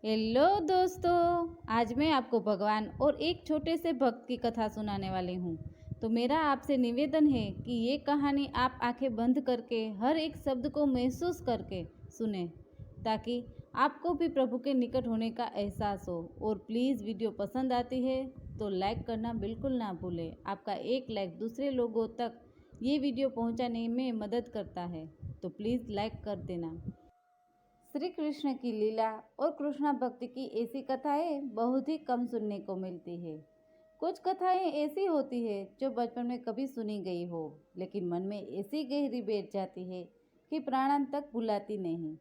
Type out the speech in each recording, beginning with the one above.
Hello दोस्तों, आज मैं आपको भगवान और एक छोटे से भक्त की कथा सुनाने वाली हूँ। तो मेरा आपसे निवेदन है कि ये कहानी आप आंखें बंद करके हर एक शब्द को महसूस करके सुने, ताकि आपको भी प्रभु के निकट होने का एहसास हो। और प्लीज़ वीडियो पसंद आती है तो लाइक करना बिल्कुल ना भूलें। आपका एक लाइक दूसरे लोगों तक ये वीडियो पहुँचाने में मदद करता है, तो प्लीज़ लाइक कर देना। श्री कृष्ण की लीला और कृष्णा भक्ति की ऐसी कथाएं बहुत ही कम सुनने को मिलती है। कुछ कथाएं ऐसी होती है जो बचपन में कभी सुनी गई हो, लेकिन मन में ऐसी गहरी बैठ जाती है कि प्राणांत तक भुलाती नहीं।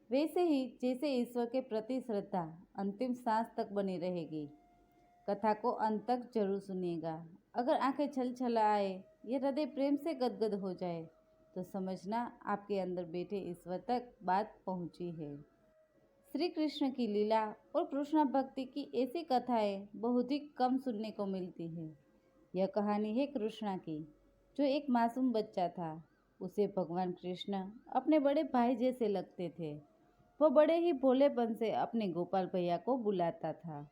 वैसे ही जैसे ईश्वर के प्रति श्रद्धा अंतिम सांस तक बनी रहेगी। कथा को अंत तक जरूर सुनिएगा। अगर आंखें छल छला आए या हृदय प्रेम से गदगद हो जाए तो समझना आपके अंदर बैठे ईश्वर तक बात पहुंची है। श्री कृष्ण की लीला और कृष्ण भक्ति की ऐसी कथाएं बहुत ही कम सुनने को मिलती है। यह कहानी है कृष्णा की, जो एक मासूम बच्चा था। उसे भगवान कृष्ण अपने बड़े भाई जैसे लगते थे। वह बड़े ही भोलेपन से अपने गोपाल भैया को बुलाता था।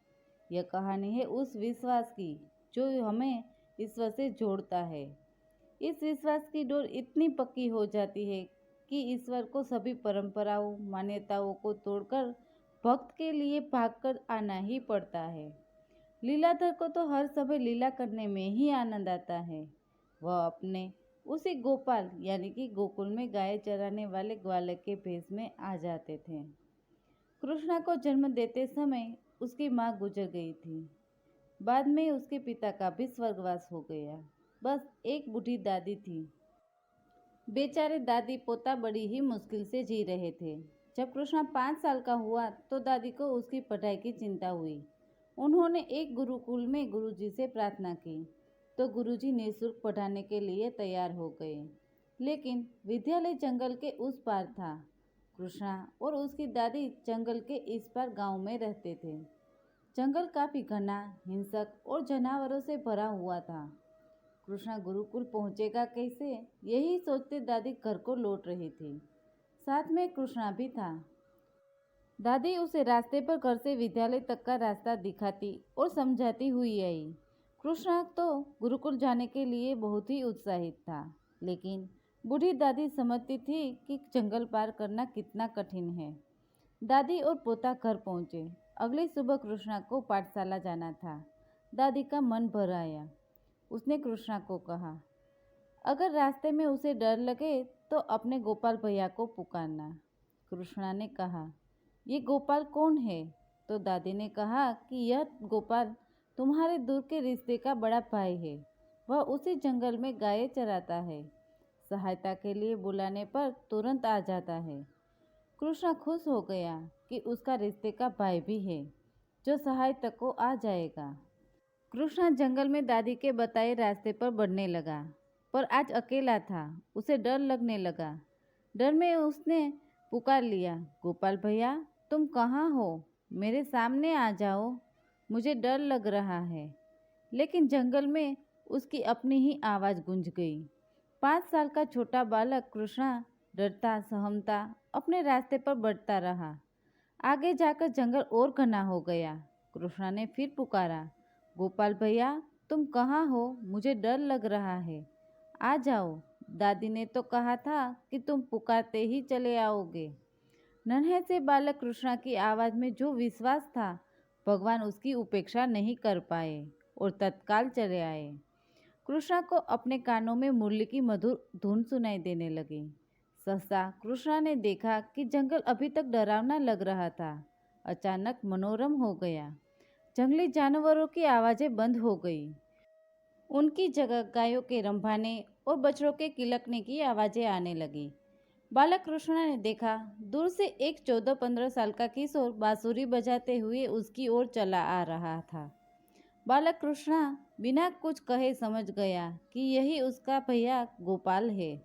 यह कहानी है उस विश्वास की जो हमें ईश्वर से जोड़ता है। इस विश्वास की डोर इतनी पक्की हो जाती है कि ईश्वर को सभी परंपराओं मान्यताओं को तोड़कर भक्त के लिए भागकर आना ही पड़ता है। लीलाधर को तो हर समय लीला करने में ही आनंद आता है। वह अपने उसी गोपाल यानी कि गोकुल में गाय चराने वाले ग्वालक के भेष में आ जाते थे। कृष्णा को जन्म देते समय उसकी माँ गुजर गई थी। बाद में उसके पिता का भी स्वर्गवास हो गया। बस एक बूढ़ी दादी थी। बेचारे दादी पोता बड़ी ही मुश्किल से जी रहे थे। जब कृष्णा 5 साल का हुआ तो दादी को उसकी पढ़ाई की चिंता हुई। उन्होंने एक गुरुकुल में गुरुजी से प्रार्थना की तो गुरुजी निःशुल्क पढ़ाने के लिए तैयार हो गए। लेकिन विद्यालय जंगल के उस पार था। कृष्णा और उसकी दादी जंगल के इस पार गांव में रहते थे। जंगल काफी घना, हिंसक और जानवरों से भरा हुआ था। कृष्णा गुरुकुल पहुंचेगा कैसे, यही सोचते दादी घर को लौट रही थी। साथ में कृष्णा भी था। दादी उसे रास्ते पर घर से विद्यालय तक का रास्ता दिखाती और समझाती हुई आई। कृष्णा तो गुरुकुल जाने के लिए बहुत ही उत्साहित था, लेकिन बूढ़ी दादी समझती थी कि जंगल पार करना कितना कठिन है। दादी और पोता घर पहुंचे। अगली सुबह कृष्णा को पाठशाला जाना था। दादी का मन भर आया। उसने कृष्णा को कहा, अगर रास्ते में उसे डर लगे तो अपने गोपाल भैया को पुकारना। कृष्णा ने कहा, ये गोपाल कौन है? तो दादी ने कहा कि यह गोपाल तुम्हारे दूर के रिश्ते का बड़ा भाई है। वह उसी जंगल में गायें चराता है। सहायता के लिए बुलाने पर तुरंत आ जाता है। कृष्णा खुश हो गया कि उसका रिश्ते का भाई भी है जो सहायता को आ जाएगा। कृष्णा जंगल में दादी के बताए रास्ते पर बढ़ने लगा, पर आज अकेला था। उसे डर लगने लगा। डर में उसने पुकार लिया, गोपाल भैया तुम कहाँ हो? मेरे सामने आ जाओ, मुझे डर लग रहा है। लेकिन जंगल में उसकी अपनी ही आवाज़ गूंज गई। 5 साल का छोटा बालक कृष्णा डरता सहमता अपने रास्ते पर बढ़ता रहा। आगे जाकर जंगल और घना हो गया। कृष्णा ने फिर पुकारा, गोपाल भैया तुम कहाँ हो? मुझे डर लग रहा है, आ जाओ। दादी ने तो कहा था कि तुम पुकारते ही चले आओगे। नन्हे से बालक कृष्णा की आवाज़ में जो विश्वास था, भगवान उसकी उपेक्षा नहीं कर पाए और तत्काल चले आए। कृष्णा को अपने कानों में मुरली की मधुर धुन सुनाई देने लगी। सहसा कृष्णा ने देखा कि जंगल अभी तक डरावना लग रहा था, अचानक मनोरम हो गया। जंगली जानवरों की आवाज़ें बंद हो गई। उनकी जगह गायों के रंभाने और बछड़ों के किलकने की आवाज़ें आने लगी। बालक कृष्णा ने देखा, दूर से एक 14-15 साल का किशोर बांसुरी बजाते हुए उसकी ओर चला आ रहा था। बालक कृष्णा बिना कुछ कहे समझ गया कि यही उसका भैया गोपाल है।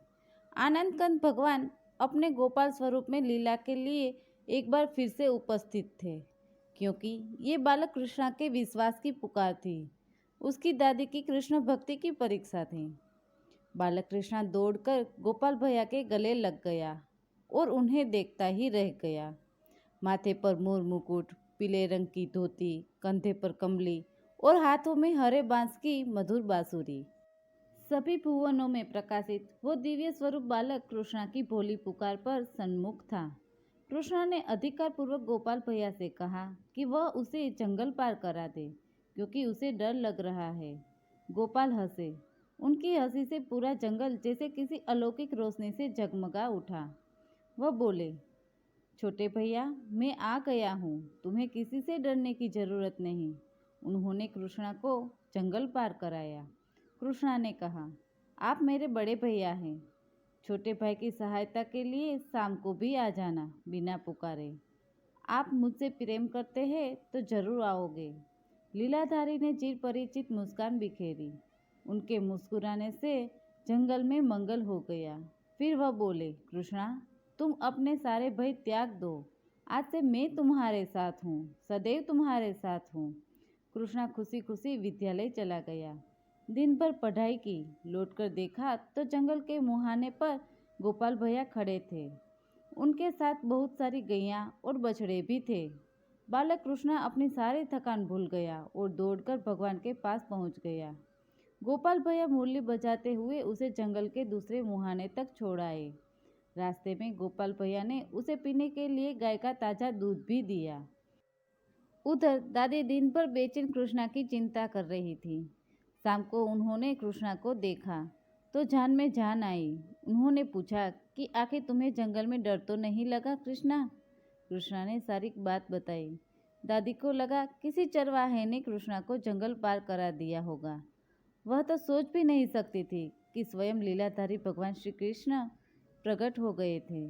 आनंद कंद भगवान अपने गोपाल स्वरूप में लीला के लिए एक बार फिर से उपस्थित थे, क्योंकि ये बालक कृष्णा के विश्वास की पुकार थी, उसकी दादी की कृष्ण भक्ति की परीक्षा थी। बालक कृष्णा दौड़कर गोपाल भैया के गले लग गया और उन्हें देखता ही रह गया। माथे पर मोर मुकुट, पीले रंग की धोती, कंधे पर कमली और हाथों में हरे बांस की मधुर बांसुरी। सभी भुवनों में प्रकाशित वो दिव्य स्वरूप बालक कृष्णा की भोली पुकार पर सन्मुख था। कृष्णा ने अधिकार पूर्वक गोपाल भैया से कहा कि वह उसे जंगल पार करा दे, क्योंकि उसे डर लग रहा है। गोपाल हंसे। उनकी हंसी से पूरा जंगल जैसे किसी अलौकिक रोशनी से जगमगा उठा। वह बोले, छोटे भैया, मैं आ गया हूँ, तुम्हें किसी से डरने की जरूरत नहीं। उन्होंने कृष्णा को जंगल पार कराया। कृष्णा ने कहा, आप मेरे बड़े भैया हैं। छोटे भाई की सहायता के लिए शाम को भी आ जाना, बिना पुकारे। आप मुझसे प्रेम करते हैं तो जरूर आओगे। लीलाधारी ने चिर परिचित मुस्कान बिखेरी। उनके मुस्कुराने से जंगल में मंगल हो गया। फिर वह बोले, कृष्णा, तुम अपने सारे भय त्याग दो। आज से मैं तुम्हारे साथ हूँ, सदैव तुम्हारे साथ हूँ। कृष्णा खुशी खुशी विद्यालय चला गया। दिन भर पढ़ाई की। लौटकर देखा तो जंगल के मुहाने पर गोपाल भैया खड़े थे। उनके साथ बहुत सारी गैयां और बछड़े भी थे। बालक कृष्णा अपनी सारी थकान भूल गया और दौड़कर भगवान के पास पहुंच गया। गोपाल भैया मुरली बजाते हुए उसे जंगल के दूसरे मुहाने तक छोड़ आए। रास्ते में गोपाल भैया ने उसे पीने के लिए गाय का ताजा दूध भी दिया। उधर दादी दिन भर बेचैन कृष्णा की चिंता कर रही थी। शाम को उन्होंने कृष्णा को देखा तो जान में जान आई। उन्होंने पूछा कि आखिर तुम्हें जंगल में डर तो नहीं लगा कृष्णा? कृष्णा ने सारी बात बताई। दादी को लगा किसी चरवाहे ने कृष्णा को जंगल पार करा दिया होगा। वह तो सोच भी नहीं सकती थी कि स्वयं लीलाधारी भगवान श्री कृष्ण प्रकट हो गए थे।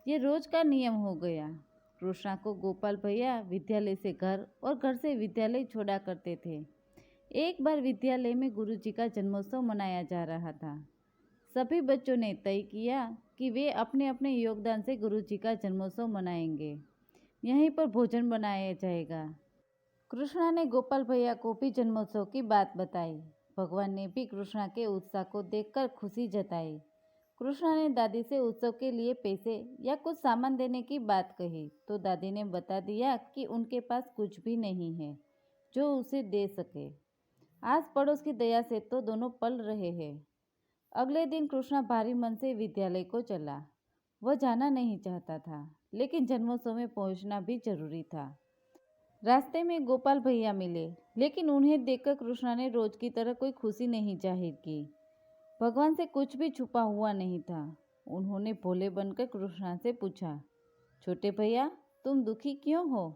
ये रोज का नियम हो गया। कृष्णा को गोपाल भैया विद्यालय से घर और घर से विद्यालय छोड़ा करते थे। एक बार विद्यालय में गुरुजी का जन्मोत्सव मनाया जा रहा था। सभी बच्चों ने तय किया कि वे अपने अपने योगदान से गुरुजी का जन्मोत्सव मनाएंगे। यहीं पर भोजन बनाया जाएगा। कृष्णा ने गोपाल भैया को भी जन्मोत्सव की बात बताई। भगवान ने भी कृष्णा के उत्साह को देखकर खुशी जताई। कृष्णा ने दादी से उत्सव के लिए पैसे या कुछ सामान देने की बात कही तो दादी ने बता दिया कि उनके पास कुछ भी नहीं है जो उसे दे सके। आस पड़ोस की दया से तो दोनों पल रहे हैं। अगले दिन कृष्णा भारी मन से विद्यालय को चला। वह जाना नहीं चाहता था, लेकिन जन्मोत्सव में पहुंचना भी जरूरी था। रास्ते में गोपाल भैया मिले, लेकिन उन्हें देखकर कृष्णा ने रोज की तरह कोई खुशी नहीं जाहिर की। भगवान से कुछ भी छुपा हुआ नहीं था। उन्होंने भोले बनकर कृष्णा से पूछा, छोटे भैया, तुम दुखी क्यों हो?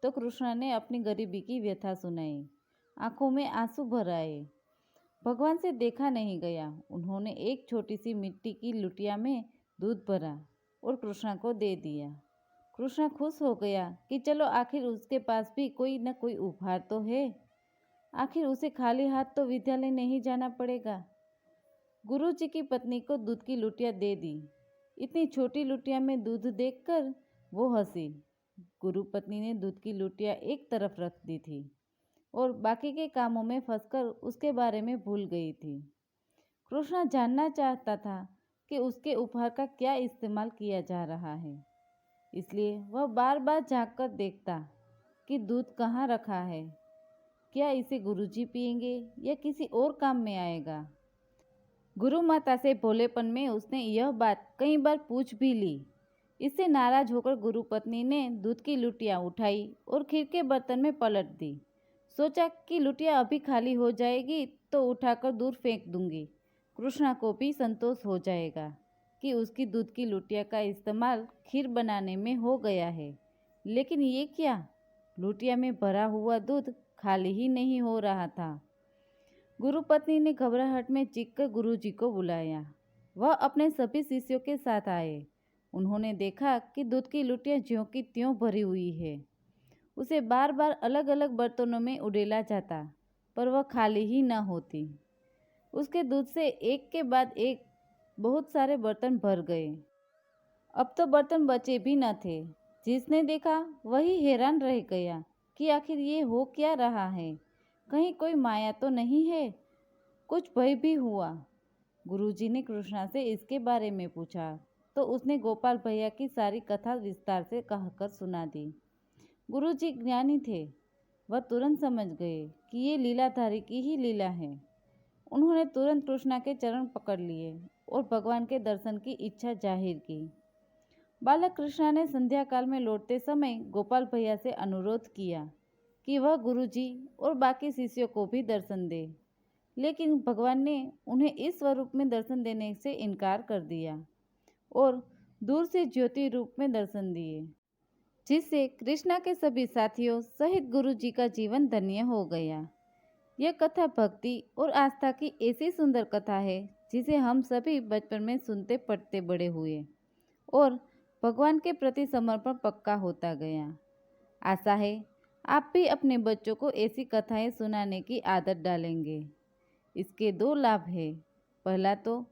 तो कृष्णा ने अपनी गरीबी की व्यथा सुनाई। आंखों में आंसू भर आए। भगवान से देखा नहीं गया। उन्होंने एक छोटी सी मिट्टी की लुटिया में दूध भरा और कृष्णा को दे दिया। कृष्णा खुश हो गया कि चलो आखिर उसके पास भी कोई न कोई उपहार तो है। आखिर उसे खाली हाथ तो विद्यालय नहीं जाना पड़ेगा। गुरुजी की पत्नी को दूध की लुटिया दे दी। इतनी छोटी लुटिया में दूध देखकर वो हंसी। गुरु पत्नी ने दूध की लुटिया एक तरफ रख दी थी और बाकी के कामों में फंसकर उसके बारे में भूल गई थी। कृष्णा जानना चाहता था कि उसके उपहार का क्या इस्तेमाल किया जा रहा है, इसलिए वह बार बार झांककर देखता कि दूध कहाँ रखा है। क्या इसे गुरुजी पिएंगे या किसी और काम में आएगा? गुरु माता से भोलेपन में उसने यह बात कई बार पूछ भी ली। इससे नाराज होकर गुरु पत्नी ने दूध की लुटिया उठाई और खीर के बर्तन में पलट दी। सोचा कि लुटिया अभी खाली हो जाएगी तो उठाकर दूर फेंक दूंगी। कृष्णा को भी संतोष हो जाएगा कि उसकी दूध की लुटिया का इस्तेमाल खीर बनाने में हो गया है। लेकिन ये क्या? लुटिया में भरा हुआ दूध खाली ही नहीं हो रहा था। गुरु पत्नी ने घबराहट में चीखकर गुरुजी को बुलाया। वह अपने सभी शिष्यों के साथ आए। उन्होंने देखा कि दूध की लुटिया ज्यों की त्यों भरी हुई है। उसे बार बार अलग अलग बर्तनों में उड़ेला जाता, पर वह खाली ही न होती। उसके दूध से एक के बाद एक बहुत सारे बर्तन भर गए। अब तो बर्तन बचे भी न थे। जिसने देखा वही हैरान रह गया कि आखिर ये हो क्या रहा है। कहीं कोई माया तो नहीं है? कुछ भय भी हुआ। गुरुजी ने कृष्णा से इसके बारे में पूछा तो उसने गोपाल भैया की सारी कथा विस्तार से कहकर सुना दी। गुरुजी ज्ञानी थे, वह तुरंत समझ गए कि ये लीलाधारी की ही लीला है। उन्होंने तुरंत कृष्णा के चरण पकड़ लिए और भगवान के दर्शन की इच्छा जाहिर की। बालक कृष्णा ने संध्या काल में लौटते समय गोपाल भैया से अनुरोध किया कि वह गुरुजी और बाकी शिष्यों को भी दर्शन दे, लेकिन भगवान ने उन्हें इस स्वरूप में दर्शन देने से इनकार कर दिया और दूर से ज्योति रूप में दर्शन दिए, जिससे कृष्णा के सभी साथियों सहित गुरुजी का जीवन धन्य हो गया। यह कथा भक्ति और आस्था की ऐसी सुंदर कथा है जिसे हम सभी बचपन में सुनते पढ़ते बड़े हुए और भगवान के प्रति समर्पण पक्का होता गया। आशा है आप भी अपने बच्चों को ऐसी कथाएं सुनाने की आदत डालेंगे। इसके दो लाभ हैं। पहला तो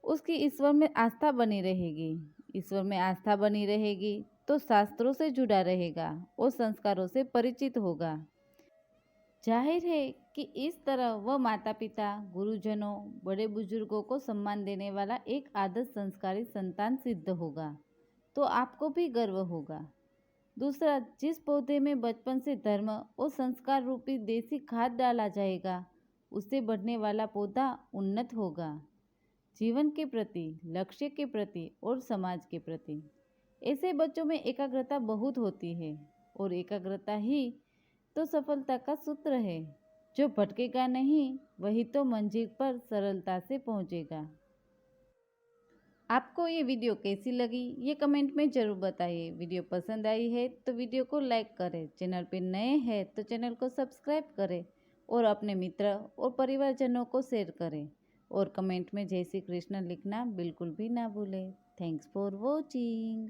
उसकी ईश्वर में आस्था बनी रहेगी। ईश्वर में आस्था बनी रहेगी तो शास्त्रों से जुड़ा रहेगा और संस्कारों से परिचित होगा। जाहिर है कि इस तरह वह माता पिता, गुरुजनों, बड़े बुजुर्गों को सम्मान देने वाला एक आदर्श संस्कारी संतान सिद्ध होगा, तो आपको भी गर्व होगा। दूसरा, जिस पौधे में बचपन से धर्म और संस्कार रूपी देसी खाद डाला जाएगा, उससे बढ़ने वाला पौधा उन्नत होगा, जीवन के प्रति, लक्ष्य के प्रति और समाज के प्रति। ऐसे बच्चों में एकाग्रता बहुत होती है और एकाग्रता ही तो सफलता का सूत्र है। जो भटकेगा नहीं वही तो मंजिल पर सरलता से पहुंचेगा। आपको ये वीडियो कैसी लगी ये कमेंट में ज़रूर बताइए। वीडियो पसंद आई है तो वीडियो को लाइक करें, चैनल पर नए हैं तो चैनल को सब्सक्राइब करें और अपने मित्र और परिवारजनों को शेयर करें और कमेंट में जय श्री कृष्ण लिखना बिल्कुल भी ना भूलें। Thanks for watching.